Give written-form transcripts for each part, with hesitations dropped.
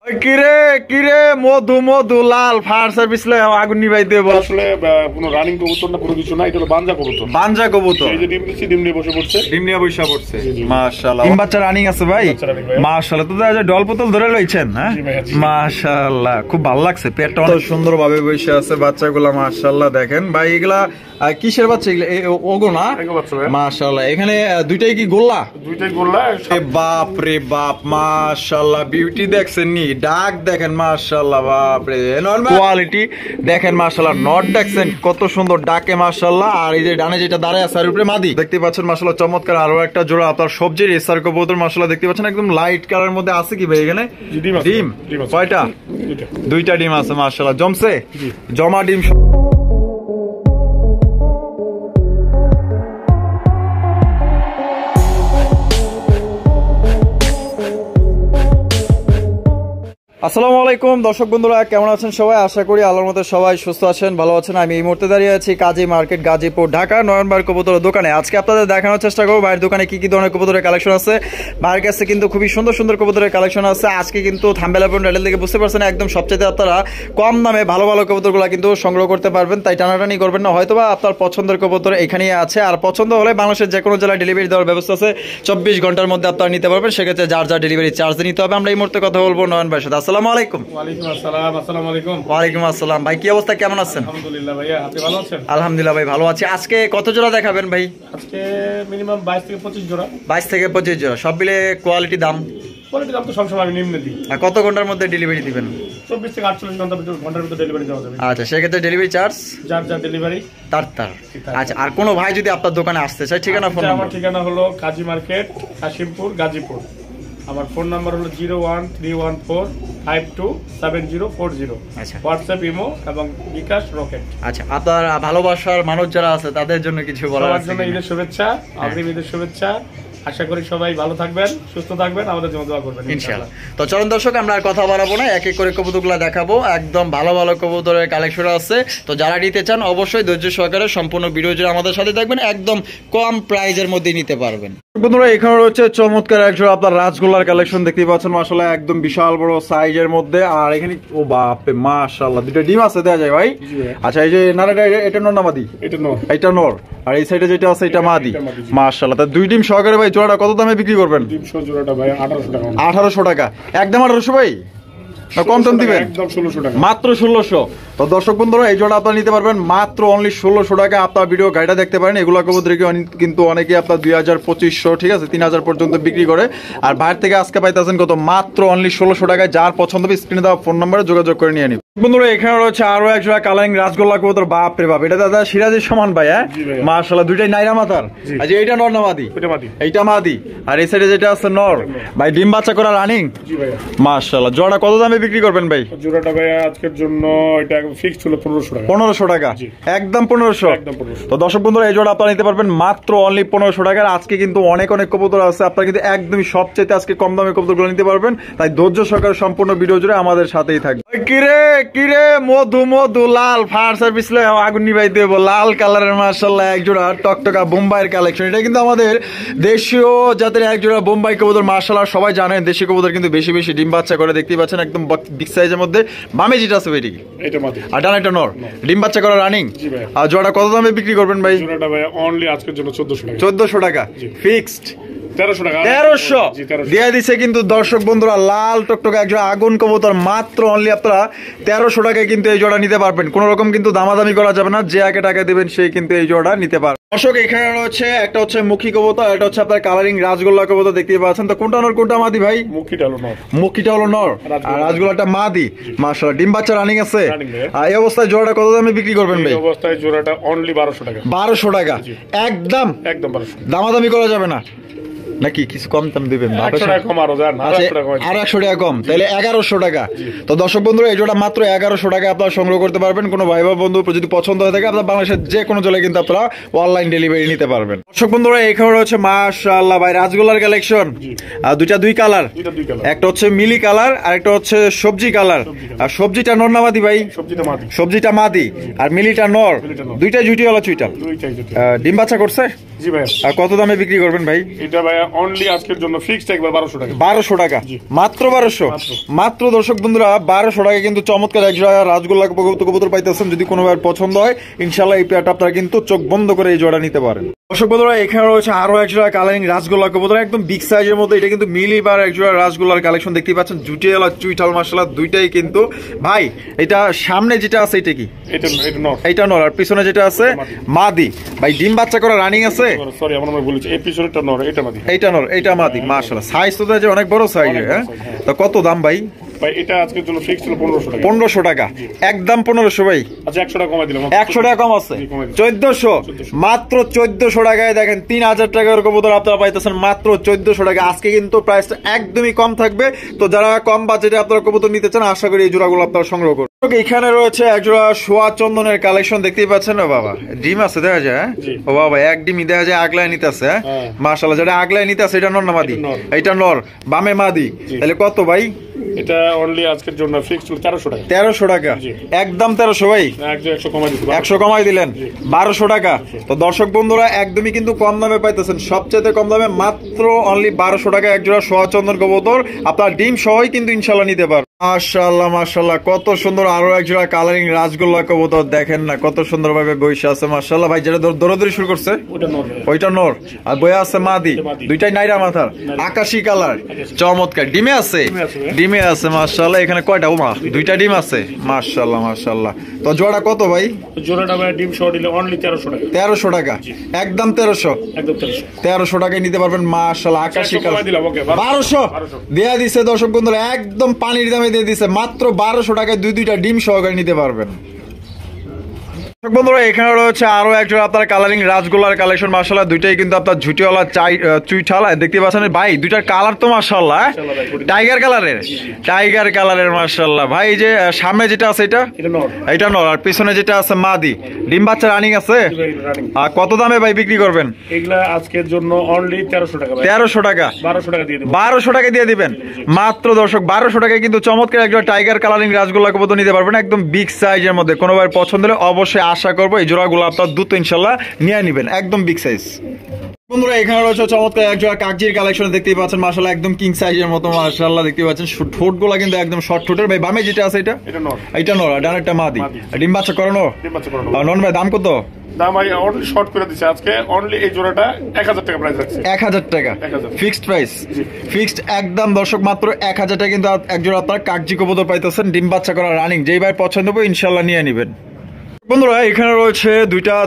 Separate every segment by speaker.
Speaker 1: কিরে কিরে মধু মধু লাল fire service আগুন নিভাই দেব।
Speaker 2: আসলে কোনো রানিং কবুতর না, কোনো কিছু না, এটা হলো বানজা কবুতর।
Speaker 1: বানজা কবুতর,
Speaker 2: এই যে ডিম দিছি, ডিম নিয়ে বসে পড়ছে,
Speaker 1: ডিম নিয়ে বসে পড়ছে। মাশাআল্লাহ, ডিম বাচ্চা রানিং আছে ভাই। মাশাআল্লাহ, তো যা ডল বোতল ধরে লইছেন। হ্যাঁ মাশাআল্লাহ, খুব ভালো লাগছে। পেটটা অনেক সুন্দর ভাবে বসে আছে বাচ্চাগুলা। মাশাআল্লাহ, দেখেন ভাই এগুলা কিসের বাচ্চা? এগুলা ওগো না? মাশাআল্লাহ, এখানে দুইটাই কি গোল্লা?
Speaker 2: দুইটাই গোল্লা।
Speaker 1: বাপ রে বাপ, মাশাআল্লাহ, বিউটি দেখছেন নি, ডাক দেখেন মাশাআল্লাহ, বাপ রে নরমাল কোয়ালিটি দেখেন মাশাআল্লাহ। নট দেখছেন কত সুন্দর ডাকে মাশাআল্লাহ। আর এই যে ডানে যেটা দাঁড়ায় আছে আর উপরে মাদি দেখতে পাচ্ছেন মাশাআল্লাহ, চমৎকার। আরো একটা জোড়া আপনার সবজির এসআর কবুতর মাশাআল্লাহ দেখতে পাচ্ছেন, একদম লাইট কালারের মধ্যে আছে। কি ভাই এখানে ডিম কয়টা? দুইটা ডিম আছে মাশাআল্লাহ। জমছে? জমা ডিম। আসসালামু আলাইকুম দর্শক বন্ধুরা, কেমন আছেন সবাই? আশা করি আল্লাহর মতো সবাই সুস্থ আছেন, ভালো আছেন। আমি এই মুহূর্তে দাঁড়িয়ে আছি কাজী মার্কেট, গাজীপুর, ঢাকা, নয়ন ভাইয়ের কবুতরের দোকানে। আজকে আপনাদের দেখানোর চেষ্টা করবো ভাইয়ের দোকানে কি কি ধরনের কবুতরের কালেকশন আছে। ভাইয়ের কাছে কিন্তু খুবই সুন্দর সুন্দর কবুতরের কালেকশন আছে। আজকে কিন্তু থাম্বনেল এবং টাইটেল দেখে বুঝতে পারছেন একদম সবচেয়ে আপনারা কম দামে ভালো ভালো কবুতরগুলো কিন্তু সংগ্রহ করতে পারবেন। তাই টানাটানি করবেন না, হয়তোবা আপনার পছন্দের কবুতর এখানেই আছে। আর পছন্দ হলে বাংলাদেশের যে কোনো জেলায় ডেলিভারি দেওয়ার ব্যবস্থা আছে, 24 ঘন্টার মধ্যে আপনারা নিতে পারবেন। সেক্ষেত্রে যার যার ডেলিভারি চার্জ নিতে হবে। আমরা এই মুহূর্তে কথা বলবো নয়ন ভাইয়ের সাথে। আসসালামু আলাইকুম।
Speaker 2: আসসালামু আলাইকুম।
Speaker 1: ওয়ালাইকুম আসসালাম। ভাই কি অবস্থা, কেমন আছেন?
Speaker 2: আলহামদুলিল্লাহ ভাইয়া, আপনি ভালো আছেন?
Speaker 1: আলহামদুলিল্লাহ ভাই, ভালো আছি। আজকে কত জোড়া দেখাবেন ভাই?
Speaker 2: আজকে মিনিমাম 22 থেকে 25 জোড়া।
Speaker 1: 22 থেকে 25 জোড়া, সব মিলে কোয়ালিটি দাম?
Speaker 2: কোয়ালিটি দাম তো সবসময় আমি নিম্নে দিই।
Speaker 1: আর কত ঘন্টার মধ্যে ডেলিভারি দিবেন?
Speaker 2: 24 থেকে 48 ঘন্টার ভিতরে ডেলিভারি দেওয়া যাবে।
Speaker 1: আচ্ছা, সেক্ষেত্রে ডেলিভারি চার্জ
Speaker 2: যার যার ডেলিভারি
Speaker 1: তার। আচ্ছা, আর কোনো ভাই যদি আপনার দোকানে আসতে চায়, ঠিকানা ফোন নাম্বার?
Speaker 2: আমার ঠিকানা হলো কাজী মার্কেট, কাশিমপুর, গাজীপুর। আমার ফোন নাম্বার হলো 01314527040।
Speaker 1: আচ্ছা,
Speaker 2: হোয়াটসঅ্যাপ, ইমো এবং বিকাশ, রকেট।
Speaker 1: আচ্ছা, আপনার ভালোবাসার মানুষ যারা আছে তাদের জন্য কিছু বলার আছে?
Speaker 2: জন্য ঈদের শুভেচ্ছা, অগ্রিম ঈদের শুভেচ্ছা। আশা করি সবাই ভালো থাকবেন, সুস্থ থাকবেন, আমাদের জন্য দোয়া করবেন
Speaker 1: ইনশাআল্লাহ। তো চলুন দর্শক, আমরা আর কথা বাড়াবো না, এক এক করে কবুতরগুলো দেখাবো। একদম ভালো ভালো কবুতরের কালেকশন আছে। তো যারা নিতে চান অবশ্যই ধৈর্য সহকারে সম্পূর্ণ ভিডিও জুড়ে আমাদের সাথে থাকবেন, একদম কম প্রাইজের মধ্যে নিতে পারবেন। বন্ধুরা, এখানে রয়েছে চমৎকার একজোড়া আপনার রাজগোল্লার কালেকশন দেখতে পাচ্ছেন মাশাআল্লাহ, একদম বিশাল বড় সাইজের মধ্যে। আর এখানে ও বাপরে মাশাআল্লাহ, দুটো ডিম আছে, দেয়া যায় ভাই? আচ্ছা, এই যে নারাটা এটা নর না মাদি? এটা নর। আর এই সাইডে যেটা আছে এটা মাদি। মাশাআল্লাহ, তা দুই ডিম সহকারে ভাই জোড়াটা কত দামে বিক্রি করবেন?
Speaker 2: জোড়াটা ভাই 1800 টাকা।
Speaker 1: 1800 টাকা? একদম 1800 ভাই? কম দাম দিবেন?
Speaker 2: একদম 1600 টাকা,
Speaker 1: মাত্র 1600। তো দর্শক বন্ধুরা, এই জোড়া আপনারা নিতে পারবেন মাত্র অনলি 1600 টাকা। আপনার ভিডিও গাইডটা দেখতে পারেন। এগুলো কবুতর কিন্তু অনেকে আপনার 2000, 2500, ঠিক আছে, 3000 পর্যন্ত বিক্রি করে। আর বাইরে থেকে আজকে পাইতেছেন কত? মাত্র অনলি 1600 টাকায়। যার পছন্দ হবে স্ক্রিনে দেওয়া ফোন নম্বরে যোগাযোগ করে নিয়ে নিন। বন্ধুরা, এখানে রয়েছে আরো এক জোড়া কালারিং রাজগোল্লা কবুতর। বাপ রে বাপ, এটা দাদা সিরাজের সমান ভাই। হ্যাঁ মাশাআল্লাহ, দুইটাই নাইরা মাথার। আচ্ছা, এইটা নর না মাদি? এইটা মাদি। আর এই সাইডে যেটা আছে নর। ভাই ডিম বাচ্চা করা রানিং? জি ভাই। মাশাআল্লাহ, জোড়া কত দামে বিক্রি করবেন ভাই?
Speaker 2: জোড়াটা ভাই আজকের জন্য এটা ফিক্সড হলো 1500 টাকা।
Speaker 1: 1500 টাকা? একদম 1500। তো দর্শক বন্ধুরা, এই জোড়া আপনারা নিতে পারবেন মাত্র অনলি 1500 টাকার। আজকে কিন্তু অনেক অনেক কবুতর আছে, আপনারা কিন্তু একদমই সবচেয়ে আজকে কম দামে কবুতরগুলো নিতে পারবেন। তাই ধৈর্য সহকারে সম্পূর্ণ ভিডিও জুড়ে আমাদের সাথেই থাকবে। কিরে কিরে মধু মধু লাল ফায়ার সার্ভিস আগুন নিভাই দেব, লাল কালারের মাশাআল্লাহ এক জোড়া টকটকা বোম্বাইয়ের কালেকশন। এটা কিন্তু আমাদের দেশীয় জাতের এক জোড়া বোম্বাই কবুতর। মাশাআল্লাহ, সবাই জানেন দেশি কবুতর কিন্তু বেশি বেশি ডিম বাচ্চা করে, দেখতেই পাচ্ছেন একদম বিগ সাইজের মধ্যে। বামে যেটা আছে ভাই
Speaker 2: এটা মাদি,
Speaker 1: আর ডান এটা নর। ডিম বাচ্চা করা রানিং। আর জোড়া কত দামে বিক্রি করবেন ভাই?
Speaker 2: জোড়াটা ভাই অনলি আজকের জন্য 1400 টাকা।
Speaker 1: 1400 টাকা ফিক্সড?
Speaker 2: 1300 টাকা।
Speaker 1: 1300 দিয়ে দিছে কিন্তু দর্শক বন্ধুরা, লাল টকটকে এক জোড়া আগুন কবুতর। মাত্র অনলি আপনারা 1300 টাকায় কিন্তু এই জোড়া নিতে পারবেন। কোন রকম কিন্তু দামাদামি করা যাবে না, যে আগে টাকা দিবেন সেই কিন্তু এই জোড়া নিতে পারবে। দর্শক, এখানে রয়েছে একটা হচ্ছে মুখী কবুতর, এটা হচ্ছে আপনার কালারিং রাজগোল্লা কবুতর দেখতে পাচ্ছেন। তো কোনটা নর কোনটা মাদি ভাই?
Speaker 2: মুখীটা হলো নর।
Speaker 1: মুখীটা হলো নর আর রাজগোল্লাটা মাদি। মাশাআল্লাহ, ডিম বাচ্চা রানিং আছে। আর এই অবস্থায় জোড়াটা কত দামে বিক্রি করবেন ভাই?
Speaker 2: এই অবস্থায় জোড়াটা অনলি 1200 টাকা।
Speaker 1: 1200 টাকা? একদম
Speaker 2: 1200।
Speaker 1: দামাদামি করা যাবে না নাকি? কিছু কম দাম দিবেন? আর 100 টাকা কম, তাহলে 1100 টাকা। তো দর্শক বন্ধুরা, এই জোড়া মাত্র 1100 টাকা আপনারা সংগ্রহ করতে পারবেন। কোনো ভাই বা বন্ধু যদি পছন্দ হয়ে থাকে, আপনার বাংলাদেশের যে কোনো জেলায় কিন্তু আপনারা অনলাইন ডেলিভারি নিতে পারবেন। দর্শক বন্ধুরা, এখানে রয়েছে মাশাআল্লাহ ভাই রাজগোল্লার কালেকশন। আর দুই কালার, একটা হচ্ছে মিলি কালার আর একটা হচ্ছে সবজি কালার। আর সবজিটা নর না মাদি ভাই? সবজিটা মাদি আর মিলিটা নর। দুইটাই জুটিওয়ালা চুইটাল। ডিম বাচ্চা করছে?
Speaker 2: জি ভাই।
Speaker 1: আর কত দামে বিক্রি করবেন ভাই?
Speaker 2: এটা ভাই অনলি আজকের জন্য ফিক্সড একবার 1200 টাকা।
Speaker 1: 1200 টাকা,
Speaker 2: জি।
Speaker 1: মাত্র 1200, মাত্র দর্শক বন্ধুরা 1200 টাকা কিন্তু চমৎকার এক জোড়া রাজগোল্লা কবুতর পাইতেছেন। যদি কোনো ভাইয়ের পছন্দ হয় ইনশাআল্লাহ এই পেয়ারটা আপনারা কিন্তু চোখ বন্ধ করে এই জোড়া নিতে পারেন। দর্শক বন্ধুরা এখানে রয়েছে আরো এক জোড়া কালারিং রাজগোল্লা কবুতর, একদম বিগ সাইজের মধ্যে। এটা কিন্তু মিলিবার এক জোড়া রাজগোল্লার কালেকশন দেখতে পাচ্ছেন, জুটিয়ালা চুইঠাল মাশাআল্লাহ দুইটাই কিন্তু। ভাই এটা সামনে যেটা আছে এটা কি?
Speaker 2: এটা নর।
Speaker 1: এইটা নর, আর পিছনে যেটা আছে মাদি। ভাই ডিম বাচ্চা করা রানিং আছে?
Speaker 2: সরি আমার নাম বলেছি, এই পিছনেরটা নর, এটা মাদি।
Speaker 1: এইটা নর, এইটা মাদি। মাশাআল্লাহ সাইজ তো দেখে অনেক বড় সাইজ। হ্যাঁ, তো কত দাম ভাই?
Speaker 2: ভাই এটা আজকের জন্য ফিক্সড ছিল 1500 টাকা।
Speaker 1: 1500 টাকা, একদম 1500 ভাই।
Speaker 2: আচ্ছা 100 টাকা কমাই দিলাম।
Speaker 1: 100 টাকা কম আছে, 1400, মাত্র 1400 টাকায় দেখেন 3000 টাকার কবুতর আপনারা পাইতেছেন মাত্র 1400 টাকা। আজকে কিন্তু প্রাইসটা একদমই কম থাকবে, তো যারা কম বাজেটে আপনারা কবুতর নিতে চান আশা করি এই জোড়াগুলো আপনারা সংগ্রহ করুন। এখানে রয়েছে এক জোড়া সোয়া চন্দনের কালেকশন দেখতেই পাচ্ছেন। ও বাবা ডিম আছে দেখা যায়। ও বাবা এক ডিমই দেখা যায় আগলায় নিতে আছে। মাশাআল্লাহ যেটা আগলায় নিতে আছে এটা নর না মাদি? এটা নর, বামে মাদি। তাহলে কত ভাই?
Speaker 2: এটা অনলি আজকের জন্য ফিক্সড 1300 টাকা।
Speaker 1: 1300 টাকা, একদম 1300 ভাই।
Speaker 2: একদম 100 কমাই দিছি।
Speaker 1: 100 কমাই দিলেন, 1200 টাকা। তো দর্শক বন্ধুরা একদমই কিন্তু কম দামে পাইতেছেন, সবচেয়ে কম দামে মাত্র অনলি 1200 টাকা এক জোড়া সোয়া চন্দন কবুতর। আপনার ডিম সহই কিন্তু ইনশাআল্লাহ নিতে পারবেন। মাশাআল্লাহ মাশাআল্লাহ কত সুন্দর আরো এক জোড়া কালারিং রাজগোল্লা কবুতর, দেখেন না কত সুন্দর ভাবে বইসা আছে। মাশাআল্লাহ ভাই যেটা দৌড়াদৌড়ি শুরু করছে
Speaker 2: ওটা নর।
Speaker 1: ওইটা নর, আর বইয়া আছে মাদি। দুইটাই নাইরা মাথার, আকাশী কালার, চমৎকার। ডিমে আছে? ডিমে আছে মাশাআল্লাহ। এখানে কয়টা? ওমা দুইটা ডিম আছে। মাশাআল্লাহ মাশাআল্লাহ। তো জোড়া কত ভাই?
Speaker 2: জোড়াটা ভাই ডিম সহ দিলে অনলি 1300 টাকা।
Speaker 1: 1300 টাকা, একদম 1300,
Speaker 2: একদম 1300।
Speaker 1: 1300 টাকায় নিতে পারবেন মাশাআল্লাহ। আকাশী কালার 1200 দেয়া দিছে দর্শক বন্ধুরা, একদম পানির দামে দিয়ে দিছে মাত্র 1200 টাকায় দুইটা ডিম সহকারে নিতে পারবেন। বন্ধুরা এখানে রয়েছে আরো একজন আপনার কালারিং রাজগোল্লার কালেকশন। মাশাআল্লাহ দুইটাই কিন্তু আপনার ঝুটিওয়ালা চুইঠাল দেখতে পাচ্ছেন ভাই। দুইটার কালার তো মাশাআল্লাহ টাইগার কালারের, টাইগার কালারের মাশাআল্লাহ। ভাই এই যে সামনে যেটা আছে এটা নর, আর পিছনে যেটা আছে মাদি। ডিম বাচ্চা রানিং আছে? আর কত দামে ভাই বিক্রি করবেন?
Speaker 2: এগুলা আজকের জন্য অনলি 1300 টাকা ভাই।
Speaker 1: 1300 টাকা,
Speaker 2: 1200 টাকা দিয়ে দেব।
Speaker 1: 1200 টাকা দিয়ে দিবেন মাত্র দর্শক। 1200 টাকায় কিন্তু চমৎকার একজন টাইগার কালারিং রাজগোল্লা কবুতর নিতে পারবেন, একদম বিগ সাইজের মধ্যে। কোনো ভাই পছন্দ হলে অবশ্যই আশা করবো এই জোড়াগুলো আপনার দ্রুত ইনশাল্লাহ নিয়ে নিবেন, একদম বিগ সাইজ। বন্ধুরা এখানে রয়েছে চমৎকার এক জোড়া কাকজির কালেকশন দেখতেই পাচ্ছেন মাশাআল্লাহ, একদম কিং সাইজের মতো মাশাআল্লাহ দেখতে পাচ্ছেন। ঠোঁটগুলো কিন্তু একদম শর্ট ঠোঁটের। ভাই বামে যেটা আছে এটা নর, আর ডান একটা মাদি। ডিম বাচ্চা করানো? নন ভাই দাম কত?
Speaker 2: দাম ভাই অনলি শর্ট করে দিচ্ছে আজকে। অনলি এই জোড়াটা 1000 টাকা প্রাইস রাখছে।
Speaker 1: 1000 টাকা ফিক্সড প্রাইস, ফিক্সড একদম দর্শক মাত্র 1000 টাকা কিন্তু এক জোড়া আপনার কাকজি কবুতর পাইতেছেন, ডিম বাচ্চা করা রানিং। যেই ভাই পছন্দ হবে ইনশাআল্লাহ নিয়ে নেবেন। বন্ধুরা এখানে রয়েছে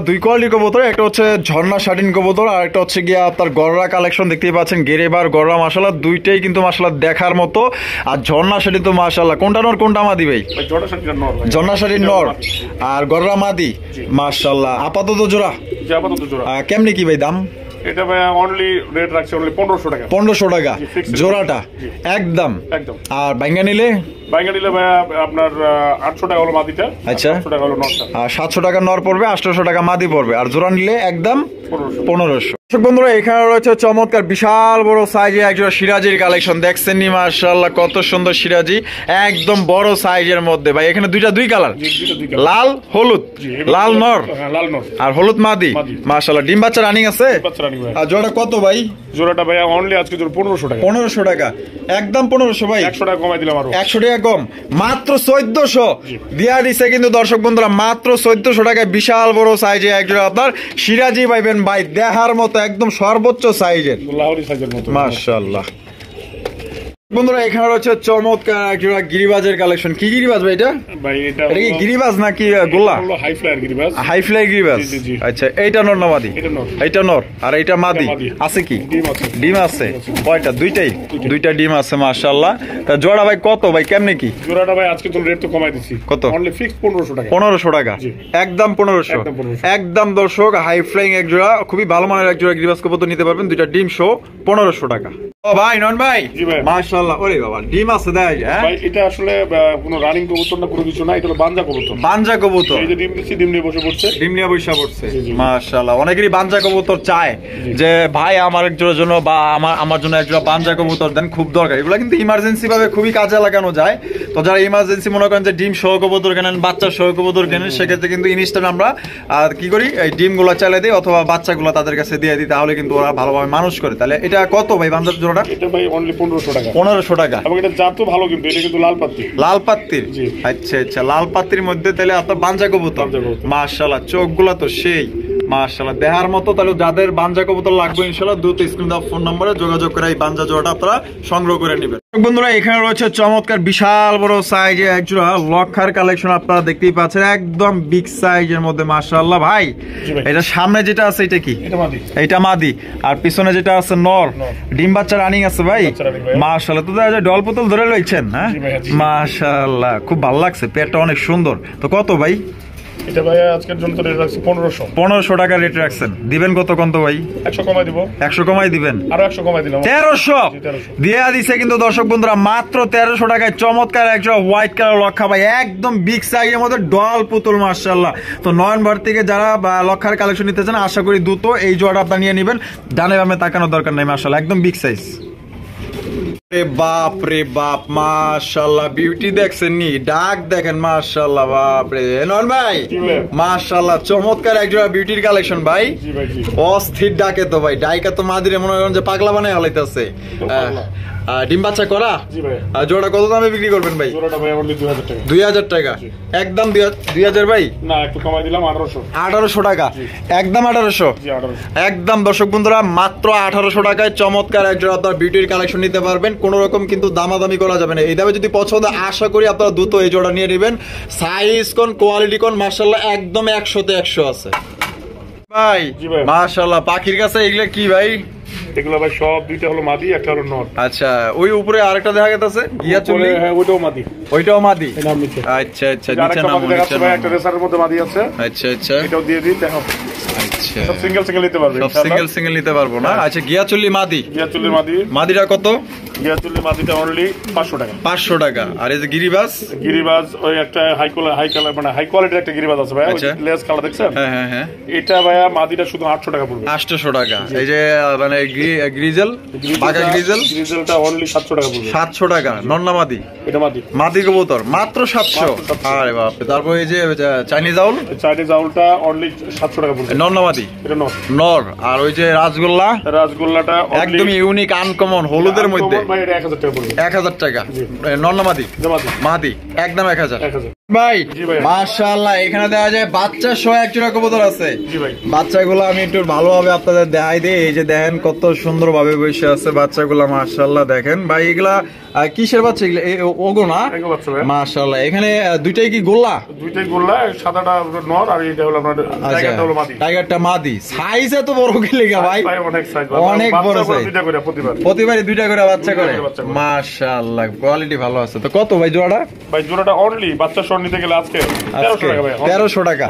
Speaker 1: দুই কোয়ালিটি কবুতর, একটা হচ্ছে ঝর্ণা শাটিন কবুতর, আর একটা হচ্ছে গিয়া আপনার গররা কালেকশন দেখতেই পাচ্ছেন। গেরেবার গররা মাশাআল্লাহ দুইটাই কিন্তু মাশাআল্লাহ দেখার মতো। আর ঝর্ণা শাটিন তো মাশাআল্লাহ, কোনটা নর কোনটা মাদি ভাই? ঝর্ণা শাটিন নর আর গররা মাদি মাশাআল্লাহ। আপাতত জোড়া কেমনি কি ভাই দাম?
Speaker 2: এটা ভাই অনলি রেট রাখছে অনলি 1500 টাকা।
Speaker 1: 1500 টাকা জোড়াটা একদম। আর বাইঙ্গা নিলে?
Speaker 2: বাইঙ্গা নিলে ভাই আপনার 800 টাকা হলো মাদিটা।
Speaker 1: আচ্ছা
Speaker 2: 800 টাকা হলো নরটা।
Speaker 1: আর 700 টাকা নর পড়বে, 800 টাকা মাদি পড়বে। আর জোড়া নিলে একদম 1500। বন্ধুরা এখানে রয়েছে চমৎকার বিশাল বড় সাইজে একজোড়া সিরাজির কালেকশন দেখছেন নি মাশাআল্লাহ, কত সুন্দর সিরাজি, একদম বড় সাইজের মধ্যে। ভাই এখানে দুই কালার, লাল হলুদ। লাল নর আর হলুদ মাদি মাশাআল্লাহ। ডিম বাচ্চা রানিং আছে? আর জোড়া কত ভাই?
Speaker 2: জোড়াটা ভাই অনলি আজকে 1500 টাকা।
Speaker 1: 1500 টাকা একদম 1500 ভাই।
Speaker 2: 100 টাকা কমাই দিলাম আরো।
Speaker 1: 100 টাকা কম, মাত্র 1400 দিয়া দিছে কিন্তু দর্শক বন্ধুরা। মাত্র 1400 টাকায় বিশাল বড় সাইজে একজোড়া আপনার সিরাজি পাইবেন ভাই, দেখার মতো একদম সর্বোচ্চ সাইজের,
Speaker 2: লাহোরি সাইজের মতো
Speaker 1: মাশাআল্লাহ। বন্ধুরা এখানে রয়েছে চমৎকার একজোড়া গিরিবাজের কালেকশন। কি গিরিবাজ ভাই এটা?
Speaker 2: ভাই এটা
Speaker 1: কি গিরিবাজ নাকি গোল্লা?
Speaker 2: হাই ফ্লায়ার গিরিবাজ।
Speaker 1: হাই ফ্লাই গিরিবাজ। আচ্ছা এইটা নর না মাদি? এইটা নর আর এইটা মাদি। আছে কি? ডিম আছে কয়টা? দুইটা ডিম আছে মাশাআল্লাহ। তা জোড়া ভাই কত ভাই কেমনে কি?
Speaker 2: জোড়াটা ভাই আজকে তো রেট তো কমাই দিছি। কত? অনলি ফিক্সড 1500 টাকা। 1500 টাকা
Speaker 1: একদম 1500 একদম দর্শক। হাই ফ্লাইং এক জোড়া খুবই ভালো মানের এক জোড়া গিরিবাজ কবুতর নিতে পারবেন, দুইটা ডিম সহ 1500 টাকা। ও ভাই নন ভাই মাশাআল্লাহ মাশাআল্লাহ, ওরে বাবা ডিম আছে দেয়। হ্যাঁ
Speaker 2: ভাই এটা আসলে কোনো রানিং কবুতর না, কোনো কিছু না, এটা হলো বাঞ্জা কবুতর।
Speaker 1: বাঞ্জা কবুতর,
Speaker 2: এই যে ডিম দিচ্ছি, ডিম নিয়ে বসে পড়ছে,
Speaker 1: ডিম নিয়ে বসে পড়ছে। মাশাআল্লাহ, অনেকেরই বাঞ্জা কবুতর চায় যে ভাই আমার একজনের জন্য বা আমার জন্য একজোড়া বাঞ্জা কবুতর দেন, খুব দরকার। এগুলো কিন্তু ইমার্জেন্সি ভাবে খুবই কাজে লাগানো যায়। তো যারা ইমার্জেন্সি মনে করেন যে ডিম সহ কবুতর কেনেন, বাচ্চা সহ কবুতর কেনেন, সেক্ষেত্রে কিন্তু ইনস্ট্যান্ট আমরা কি করি, এই ডিমগুলো চালিয়ে দিই অথবা বাচ্চাগুলো তাদের কাছে দিয়ে দিই, তাহলে কিন্তু ওরা ভালোভাবে মানুষ করে। তাহলে এটা কত ভাই বাঞ্জার জোড়াটা?
Speaker 2: এটা ভাই অনলি 1500 টাকা।
Speaker 1: 1500 টাকা।
Speaker 2: এবং এটা জাত তো ভালো, কিন্তু এটা কিন্তু লাল পাত্তি।
Speaker 1: লাল পাত্তির? আচ্ছা আচ্ছা, লাল পাত্তির মধ্যে তাহলে আপনার বাঞ্জা কবুতর। মাশাআল্লাহ, চোখগুলা তো সেই মাশাআল্লাহ দেহার মতো। তাহলে যাদের বাঞ্জা কবুতর লাগবে ইনশাআল্লাহ দ্রুত স্ক্রিন দেওয়া ফোন নম্বরে যোগাযোগ করে এই বাঞ্জা জোড়াটা আপনারা সংগ্রহ করে নেবেন। বন্ধুরা এখানে রয়েছে চমৎকার বিশাল বড় সাইজে এক জোড়া লক্ষার কালেকশন, আপনারা দেখতেই পাচ্ছেন একদম বিগ সাইজের মধ্যে। মাশাআল্লাহ ভাই, এটা সামনে যেটা আছে এটা কি? এটা মাদি, আর পিছনে যেটা আছে নর। ডিম বাচ্চা রানিং আছে ভাই। মাশাআল্লাহ, তো ডল পুতুল ধরে লইছেন। হ্যাঁ মাশাআল্লাহ, খুব ভালো লাগছে, পেটটা অনেক সুন্দর। তো কত ভাই
Speaker 2: এটা? ভাই আজকের জন্য তো রেট রাখছি 1500।
Speaker 1: 1500 টাকা রেট রাখছেন, দিবেন কত কত ভাই?
Speaker 2: 100 কমাই দিব।
Speaker 1: 100 কমাই দিবেন?
Speaker 2: আরো 100 কমাই দিলাম,
Speaker 1: 1300 দিয়ে দিছে কিন্তু দর্শক বন্ধুরা, মাত্র 1300 টাকায় চমৎকার একজোড়া হোয়াইট কালার লক্ষা ভাই, একদম বিগ সাইজের মধ্যে ডল পুতুল। মাশাআল্লাহ, তো নয়নবার থেকে যারা লক্ষার কালেকশন নিতে চান আশা করি দ্রুত এই জোড়াটা আপনারা নিয়ে নেবেন। ডানে বামে তাকানোর দরকার নাই, মাশাআল্লাহ একদম বিগ সাইজ। বাপ রে বাপ, মাশাআল্লাহ বিউটি দেখছেন নি, ডাক দেখেন মাশাআল্লাহ। বাপ রে নন ভাই, মাশাআল্লাহ চমৎকার একজোড়া বিউটির কালেকশন ভাই, অস্থির ডাকে তো ভাই। ডাইকা তো মাদিরে মনে করেন যে পাগলা বানায় হালাইতেছে। ডিম বাচ্চা করা? জোড়া কত দামে বিক্রি করবেন ভাই?
Speaker 2: জোড়াটা ভাই আমাদের 2000 টাকা।
Speaker 1: 2000 টাকা একদম? 2000 ভাই
Speaker 2: না, একটু কমাই দিলাম 1800।
Speaker 1: 1800 টাকা একদম? 1800 একদম দর্শক বন্ধুরা, মাত্র 1800 টাকায় চমৎকার একজোড়া আপনার বিউটির কালেকশন নিতে পারবেন। কোন রকম কিন্তু দামাদামি করা যাবে না। এই দামে যদি পছন্দ আশা করি আপনারা দ্রুত এই জোড়া নিয়ে নেবেন। সাইজ কোন কোয়ালিটি কোন মাশাআল্লাহ একদম 100 তে 100 আছে ভাই। মাশাআল্লাহ, পাখির কাছে এগুলা কি ভাই?
Speaker 2: এগুলো ভাই সব দুইটা হলো মাদি, একটা হলো নর।
Speaker 1: আচ্ছা, ওই উপরে আরেকটা দেখা যাচ্ছে গিয়া চুল্লি?
Speaker 2: হ্যাঁ ওইটাও মাদি।
Speaker 1: ওইটাও মাদি?
Speaker 2: আচ্ছা
Speaker 1: আচ্ছা, নিচে নাম
Speaker 2: ভাই একটা রেসারের মধ্যে মাদি আছে।
Speaker 1: আচ্ছা আচ্ছা,
Speaker 2: এটাও দিয়ে দিই দেখো।
Speaker 1: আচ্ছা,
Speaker 2: সব সিঙ্গেল সিঙ্গেল নিতে পারবে
Speaker 1: সব সিঙ্গেল সিঙ্গেল নিতে পারবো না? আচ্ছা, গিয়া চুল্লি মাদি?
Speaker 2: গিয়া চুল্লির মাদি।
Speaker 1: মাদিটা কত?
Speaker 2: গিয়া চুল্লির মাদিটা অনলি 500 টাকা।
Speaker 1: 500 টাকা। আর এই যে গিরিবাজ?
Speaker 2: গিরিবাজ ওই একটা হাই কালার মানে হাই কোয়ালিটির একটা গিরিবাজ আছে ভাই, লেস কালার দেখছেন?
Speaker 1: হ্যাঁ হ্যাঁ হ্যাঁ।
Speaker 2: এটা ভাইয়া মাদিটা শুধু 800 টাকা পড়বে।
Speaker 1: 800 টাকা। এই যে মানে গ্রিজেল, বাঘা গ্রিজেল?
Speaker 2: গ্রিজেলটা অনলি 700 টাকা পড়বে।
Speaker 1: 700 টাকা। নন্না মাদি?
Speaker 2: এটা মাদি।
Speaker 1: মাদি কবুতর মাত্র 700? আরে বাপ। তারপর এই যে চাইনিজ আউল?
Speaker 2: চাইনিজ আউলটা অনলি 700 টাকা পড়বে।
Speaker 1: নন্না মাদি?
Speaker 2: এটা নর।
Speaker 1: নর। আর ওই যে রাজগোল্লা?
Speaker 2: রাজগোল্লাটা
Speaker 1: একদম ইউনিক আনকমন হলুদের মধ্যে
Speaker 2: ভাই, এটা 1000 টাকা পড়বে।
Speaker 1: 1000 টাকা। নন্না মাদি? মাদি একদম 1000 ভাই। মাশাআল্লাহ, এখানে দেখা যায় বাচ্চা সহ একজোড়া কবুতর আছে। বাচ্চাগুলো আমি একটু ভালোভাবে আপনাদের দেখাই দিই। এই যে দেখেন কত সুন্দর ভাবে বসে আছে বাচ্চাগুলো, মাশাআল্লাহ দেখেন ভাই। এগুলা কিসের বাচ্চা? ওগো না? মাশাআল্লাহ, এখানে দুইটাই কি গোল্লা?
Speaker 2: দুইটাই গোল্লা, সাদাটা নর আর এটা হলো আপনার টাইগারটা হলো মাদি।
Speaker 1: টাইগারটা মাদি। সাইজ এত বড় কি লাগা ভাই?
Speaker 2: অনেক সাইজ,
Speaker 1: অনেক বড় সাইজ।
Speaker 2: দুইটা করে
Speaker 1: প্রতিবারই দুইটা করে বাচ্চা করে? মাশাআল্লাহ, কোয়ালিটি ভালো আছে। তো কত ভাই জোড়াটা?
Speaker 2: ভাই জোড়াটা অনলি বাচ্চা সহ নিতে গেলে আজকে 1300 টাকা ভাই।
Speaker 1: 1300 টাকা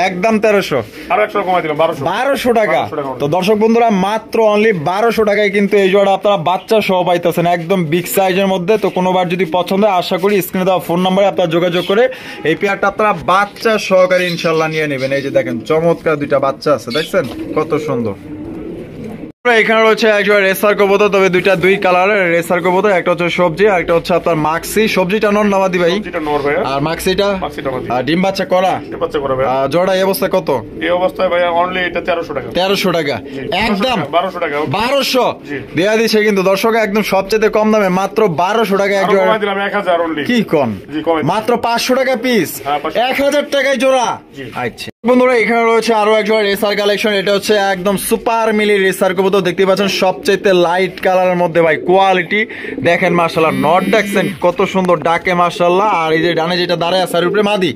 Speaker 1: একদম? 1300
Speaker 2: আর 100 কমাই দিলাম 1200।
Speaker 1: 1200 টাকা। তো দর্শক বন্ধুরা, মাত্র অনলি 1200 টাকায় কিন্তু এই জোড়া আপনারা বাচ্চা সহ পাইতেছেন, একদম বিগ সাইজের মধ্যে। তো কোনোবার যদি পছন্দ হয় আশা করি স্ক্রিনে দেওয়া ফোন নম্বরে আপনারা যোগাযোগ করে এই পেয়ারটা আপনারা বাচ্চা সহকারে ইনশাল্লাহ নিয়ে নেবেন। এই যে দেখেন চমৎকার দুইটা বাচ্চা আছে, দেখছেন কত সুন্দর। এখানে রয়েছে একজন রেসার কবুতর, তবে দুই কালারের রেসার কবুতর। একটা হচ্ছে সবজি আর একটা হচ্ছে আপনার মাক্সি। সবজিটা নর না মাদি ভাই? আর মাক্সিটা? ডিম বাচ্চা করা? জোড়া এই অবস্থা কত?
Speaker 2: এই অবস্থায় ভাই অনলি এটা 1300 টাকা।
Speaker 1: 1300 টাকা একদম?
Speaker 2: 1200 টাকা।
Speaker 1: 1200 দেয়া দিছে কিন্তু দর্শক, একদম সবচেয়ে কম দামে মাত্র 1200 টাকা এক জোড়া।
Speaker 2: কমাই দিলাম 1000 অনলি।
Speaker 1: কি কোন? মাত্র 500 টাকা পিস, 1000 টাকায় জোড়া। আচ্ছা বন্ধুরা, এখানে রয়েছে আরো এক জোড়া রেসার কালেকশন। এটা হচ্ছে একদম সুপার মিলি রেসার কবুতর, দেখতে পাচ্ছেন সবচেয়ে লাইট কালারের মধ্যে ভাই। কোয়ালিটি দেখেন মাশাআল্লাহ, নট দেখছেন কত সুন্দর ডাকে মাশাআল্লাহ। আর এই যে ডানে যেটা দাঁড়ায় আছে উপরে মাদি,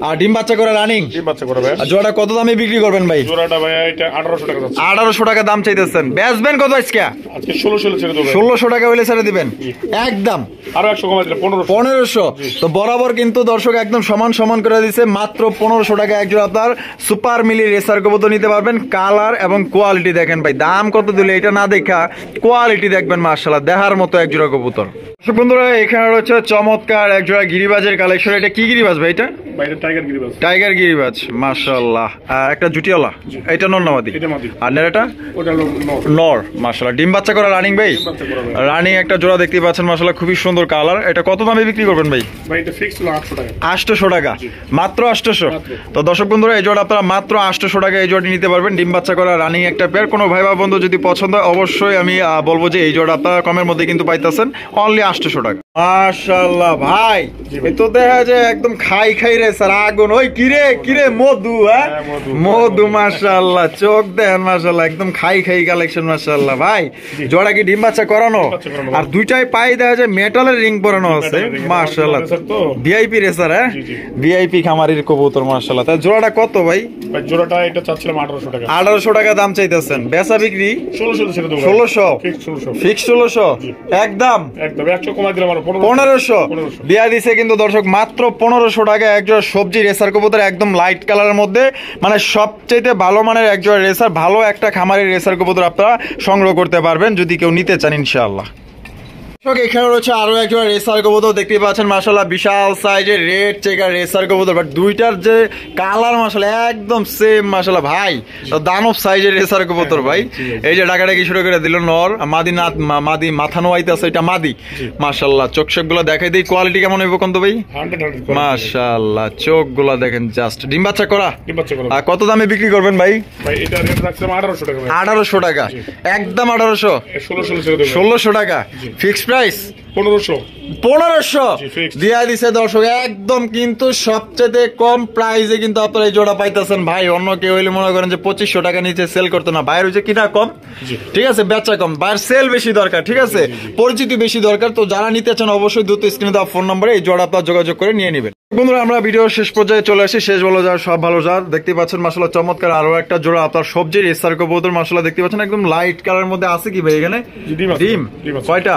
Speaker 1: আর ডিম বাচ্চা করে রানিং।
Speaker 2: ডিম বাচ্চা করে ভাই।
Speaker 1: আর জোড়া কত দামে বিক্রি করবেন ভাই?
Speaker 2: জোড়াটা ভাই এটা 1800 টাকা যাচ্ছে।
Speaker 1: 1800 টাকা দাম চাইতেছেন, বেচবেন কত আজকে?
Speaker 2: আজকে 1600 ছেড়ে দেব।
Speaker 1: 1600 টাকা হইলে ছেড়ে দিবেন একদম?
Speaker 2: আর 100 কমাই দিলাম 1500।
Speaker 1: 1500। তো বরাবর কিন্তু দর্শক একদম সমান সমান করে দিয়েছে, মাত্র 1500 টাকা এক জোড়া আপনার সুপার মিলি রেসার কবুতর নিতে পারবেন। কালার এবং কোয়ালিটি দেখেন ভাই, দাম কত দিলে এটা না দেখা কোয়ালিটি দেখবেন মাশাআল্লাহ, দেখার মতো এক জোড়া কবুতর। বন্ধুরা এখানে রয়েছে চমৎকার এক জোড়া গিরিবাজের কালেকশন। এটা কি গিরিবাজ ভাই? এটা টাইগার গিরিবাজ মাশাআল্লাহ, একটা জুটিওয়ালা। এটা নর না মাদি? আর নেড়াটা নর মাশাআল্লাহ, ডিম বাচ্চা করা রানিং ভাই, রানিং একটা জোড়া দেখতে পাচ্ছেন মাশাআল্লাহ, খুবই সুন্দর কালার। এটা কত দামে বিক্রি করবেন ভাই? 800 টাকা, মাত্র 800। তো দর্শক বন্ধুরা এই জোড়া আপনারা মাত্র 800 টাকা এই জোড়াটি নিতে পারবেন, ডিম বাচ্চা করা রানিং একটা পেয়ার। কোনো ভাই বা বন্ধু যদি পছন্দ হয় অবশ্যই আমি বলবো যে এই জোড়া আপনারা কমের মধ্যে কিন্তু পাইতেছেন অনলি 800 টাকা। মাশাআল্লাহ ভাই, এ তো দেখা যায় একদম খাই রে স্যার আগুন। ওই কিরে মধু, হ্যাঁ মধু মাশাআল্লাহ, চোখ দেন মাশাআল্লাহ, একদম খাই কালেকশন মাশাআল্লাহ। ভাই জোড়া কি ডিম বাচ্চা করানো? আর দুইটাই পাই দেখা যায় মেটালের রিং পরানো আছে মাশাআল্লাহ, ভিআইপি রেসার। হ্যাঁ ভিআইপি খামারির কবুতর মাশাআল্লাহ। তাই জোড়াটা কত ভাই?
Speaker 2: জোড়াটা এটা চাচ্ছিলাম 1800 টাকা।
Speaker 1: 1800 টাকা দাম চাইতেছেন, বেচা বিক্রি 1600 ফিক্স 1600 একদম
Speaker 2: 100 কমাই দিলাম,
Speaker 1: 1500 দিয়া দিছে কিন্তু দর্শক, মাত্র 1500 টাকা একজোড়া সবজি রেসার কবুতর, একদম লাইট কালারের মধ্যে, মানে সবচেয়ে ভালো মানের একজোড়া রেসার, ভালো একটা খামারের রেসার কবুতর আপনারা সংগ্রহ করতে পারবেন যদি কেউ নিতে চান ইনশাআল্লাহ। এখানে রয়েছে আরো একজন রেসার কবুতর দেখতে পাচ্ছেন মাশাআল্লাহ, বিশাল সাইজের রেড চেকার রেসার কবুতর, বাট দুইটার যে কালার মাশাআল্লাহ একদম সেম মাশাআল্লাহ ভাই, দানব সাইজের রেসার কবুতর ভাই। এই যে ডাকাডাকি শুরু করে দিল নর, মাদি মাথা নোয়াইতে আছে, এটা মাদি মাশাআল্লাহ। চোখ গুলো দেখাই দিই, কোয়ালিটি কেমন হইব কোন তো ভাই? মাশাআল্লাহ, চোখ গুলা দেখেন জাস্ট, ডিম বাচ্চা করা। আর কত দামে বিক্রি করবেন ভাই?
Speaker 2: এটা রেট রাখছিলাম 1800 টাকা।
Speaker 1: 1800 টাকা একদম, 1800 1600 টাকা ফিক্স প্রাইস। 1500 দিয়া দিছে দর্শক, একদম কিন্তু সবচেয়ে কম প্রাইসে কিন্তু আপনারা এই জোড়া পাইতেছেন ভাই। অন্য কেউ হইলে মনে করেন যে 2500 টাকা নিচে সেল করতো না, বাইরে হচ্ছে কিনা কম, ঠিক আছে, বেচা কম, বাইরের সেল বেশি দরকার, ঠিক আছে, পরিচিতি বেশি দরকার। তো যারা নিতে চান অবশ্যই দ্রুত স্ক্রিনে দেওয়া ফোন নম্বরে এই জোড়া আপনারা যোগাযোগ করে নিয়ে নেবেন। বন্ধুরা আমরা ভিডিও শেষ পর্যায়ে চলে আসি, শেষ ভালো যার সব ভালো যার। দেখতে পাচ্ছেন মাশাআল্লাহ চমৎকার আরো একটা জোড়া আপনার সবজির রেসার কবুতর মাশাআল্লাহ দেখতে পাচ্ছেন, একদম লাইট কালারের মধ্যে আছে কি ভাই এখানে? ডিম কয়টা?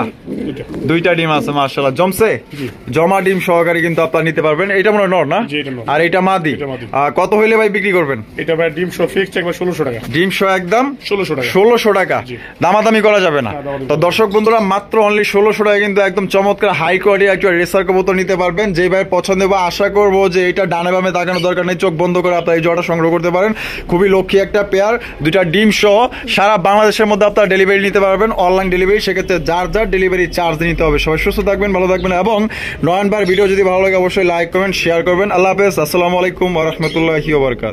Speaker 1: দুইটা ডিম আছে মাশাআল্লাহ, জমছে, জমা ডিম সহকারে কিন্তু আপনারা নিতে পারবেন। এটা মনে হয় নর না? আর এটা মাদি। কত হইলে ভাই বিক্রি করবেন?
Speaker 2: এটা ভাই ডিম সহ ফিক্সড একবার 1600 টাকা।
Speaker 1: ডিম সহ একদম 1600 টাকা, দামাদামি করা যাবে না। তো দর্শক বন্ধুরা মাত্র অনলি 1600 টাকা কিন্তু একদম চমৎকার হাই কোয়ালিটি একটা রেসার কবুতর নিতে পারবেন। যে ভাই পছন্দ বা আশা করবো যে এটা ডানে বামে তাকানোর দরকার নেই, চোখ বন্ধ করে আপনারা এই জোড়াটা সংগ্রহ করতে পারেন। খুবই লক্ষ্মী একটা পেয়ার, দুইটা ডিম সহ সারা বাংলাদেশের মধ্যে আপনারা ডেলিভারি নিতে পারবেন, অনলাইন ডেলিভারি। সেক্ষেত্রে যার ডেলিভারি চার্জ নিতে হবে। সবাই সুস্থ থাকবেন, ভালো থাকবেন, এবং নয়ন ভাইয়ের ভিডিও যদি ভালো লাগে অবশ্যই লাইক কমেন্ট শেয়ার করবেন। আল্লাহ হাফেজ, আসসালামু আলাইকুম ওয়া রাহমাতুল্লাহি ওয়া বারাকাতুহু।